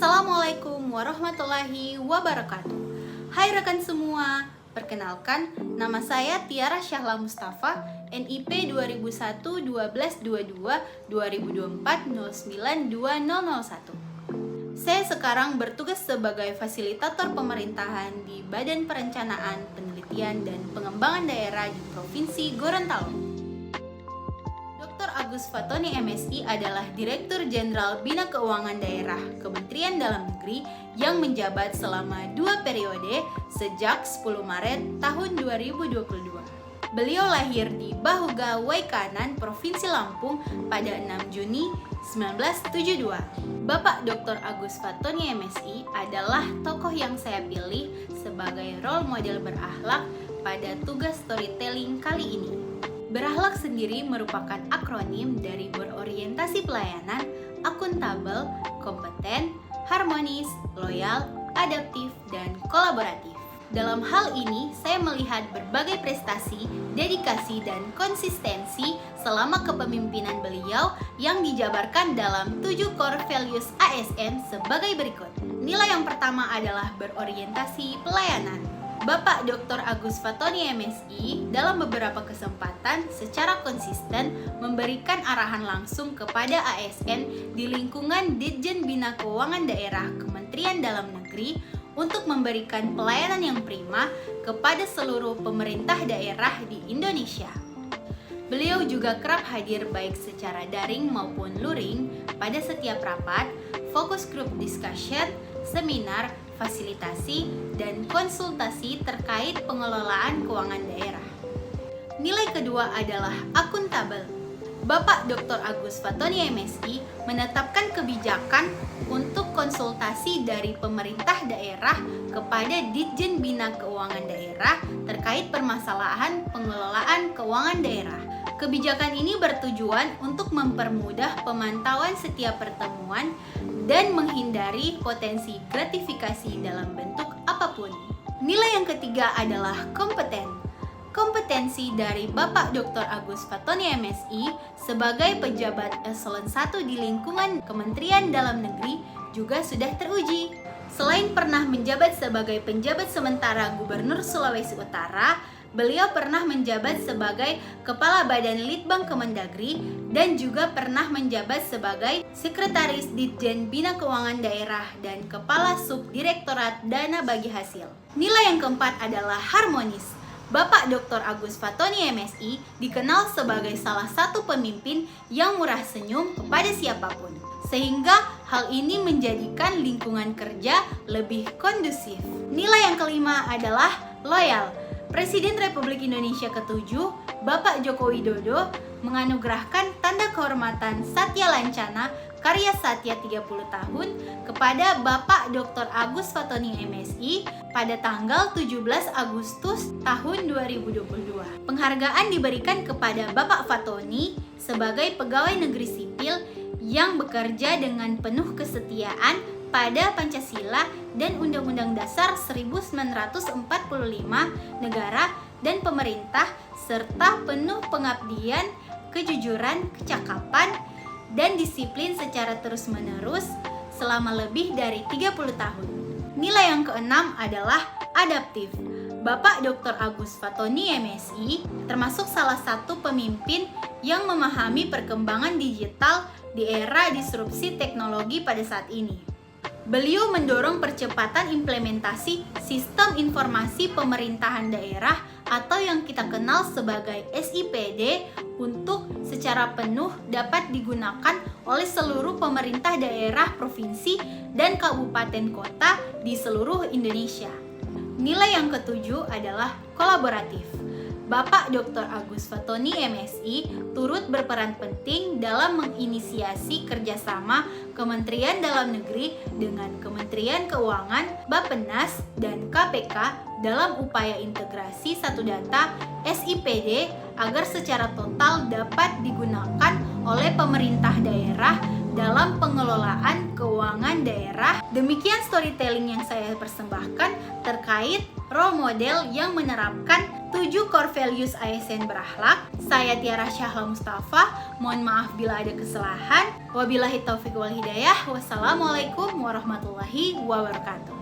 Assalamualaikum warahmatullahi wabarakatuh. Hai rekan semua, perkenalkan nama saya Tiara Syahla Mustafa, NIP 2001 12 22 2024 09 2001. Saya sekarang bertugas sebagai fasilitator pemerintahan di Badan Perencanaan, Penelitian, dan Pengembangan Daerah di Provinsi Gorontalo. Dr. Agus Fatoni MSI adalah Direktur Jenderal Bina Keuangan Daerah Kementerian Dalam Negeri yang menjabat selama 2 periode sejak 10 Maret tahun 2022. Beliau lahir di Bahuga, Waikanan, Provinsi Lampung pada 6 Juni 1972. Bapak Dr. Agus Fatoni MSI adalah tokoh yang saya pilih sebagai role model berakhlak pada tugas storytelling kali ini. Berakhlak sendiri merupakan akronim dari berorientasi pelayanan, akuntabel, kompeten, harmonis, loyal, adaptif, dan kolaboratif. Dalam hal ini, saya melihat berbagai prestasi, dedikasi, dan konsistensi selama kepemimpinan beliau yang dijabarkan dalam 7 core values ASN sebagai berikut. Nilai yang pertama adalah berorientasi pelayanan. Bapak Dr. Agus Fatoni MSI dalam beberapa kesempatan secara konsisten memberikan arahan langsung kepada ASN di lingkungan Ditjen Bina Keuangan Daerah Kementerian Dalam Negeri untuk memberikan pelayanan yang prima kepada seluruh pemerintah daerah di Indonesia. Beliau juga kerap hadir baik secara daring maupun luring pada setiap rapat, focus group discussion, seminar, fasilitasi, dan konsultasi terkait pengelolaan keuangan daerah. Nilai kedua adalah akuntabel. Bapak Dr. Agus Fatoni MSI menetapkan kebijakan untuk konsultasi dari pemerintah daerah kepada Ditjen Bina Keuangan Daerah terkait permasalahan pengelolaan keuangan daerah. Kebijakan ini bertujuan untuk mempermudah pemantauan setiap pertemuan dan menghindari potensi gratifikasi dalam bentuk apapun. Nilai yang ketiga adalah kompeten. Kompetensi dari Bapak Dr. Agus Fatoni MSI sebagai pejabat eselon 1 di lingkungan Kementerian Dalam Negeri juga sudah teruji. Selain pernah menjabat sebagai penjabat sementara Gubernur Sulawesi Utara, beliau pernah menjabat sebagai Kepala Badan Litbang Kemendagri dan juga pernah menjabat sebagai Sekretaris Ditjen Bina Keuangan Daerah dan Kepala Subdirektorat Dana Bagi Hasil. Nilai yang keempat adalah harmonis. Bapak Dr. Agus Fatoni MSI dikenal sebagai salah satu pemimpin yang murah senyum kepada siapapun, sehingga hal ini menjadikan lingkungan kerja lebih kondusif. Nilai yang kelima adalah loyal. Presiden Republik Indonesia ke-7, Bapak Joko Widodo, menganugerahkan tanda kehormatan Satya Lancana Karya Satya 30 tahun kepada Bapak Dr. Agus Fatoni MSI pada tanggal 17 Agustus tahun 2022. Penghargaan diberikan kepada Bapak Fatoni sebagai pegawai negeri sipil yang bekerja dengan penuh kesetiaan pada Pancasila dan Undang-Undang Dasar 1945, negara dan pemerintah, serta penuh pengabdian, kejujuran, kecakapan, dan disiplin secara terus-menerus selama lebih dari 30 tahun. Nilai yang keenam adalah adaptif. Bapak Dr. Agus Fatoni MSI termasuk salah satu pemimpin yang memahami perkembangan digital di era disrupsi teknologi pada saat ini. Beliau mendorong percepatan implementasi Sistem Informasi Pemerintahan Daerah atau yang kita kenal sebagai SIPD untuk secara penuh dapat digunakan oleh seluruh pemerintah daerah, provinsi, dan kabupaten kota di seluruh Indonesia. Nilai yang ketujuh adalah kolaboratif. Bapak Dr. Agus Fatoni MSI turut berperan penting dalam menginisiasi kerjasama Kementerian Dalam Negeri dengan Kementerian Keuangan, Bappenas, dan KPK dalam upaya integrasi satu data SIPD agar secara total dapat digunakan oleh pemerintah daerah dalam pengelolaan keuangan daerah. Demikian storytelling yang saya persembahkan terkait role model yang menerapkan 7 core values ASN berakhlak. Saya Tiara Syahla Mustafa. Mohon maaf bila ada kesalahan. Wabillahi taufiq wal hidayah. Wassalamualaikum warahmatullahi wabarakatuh.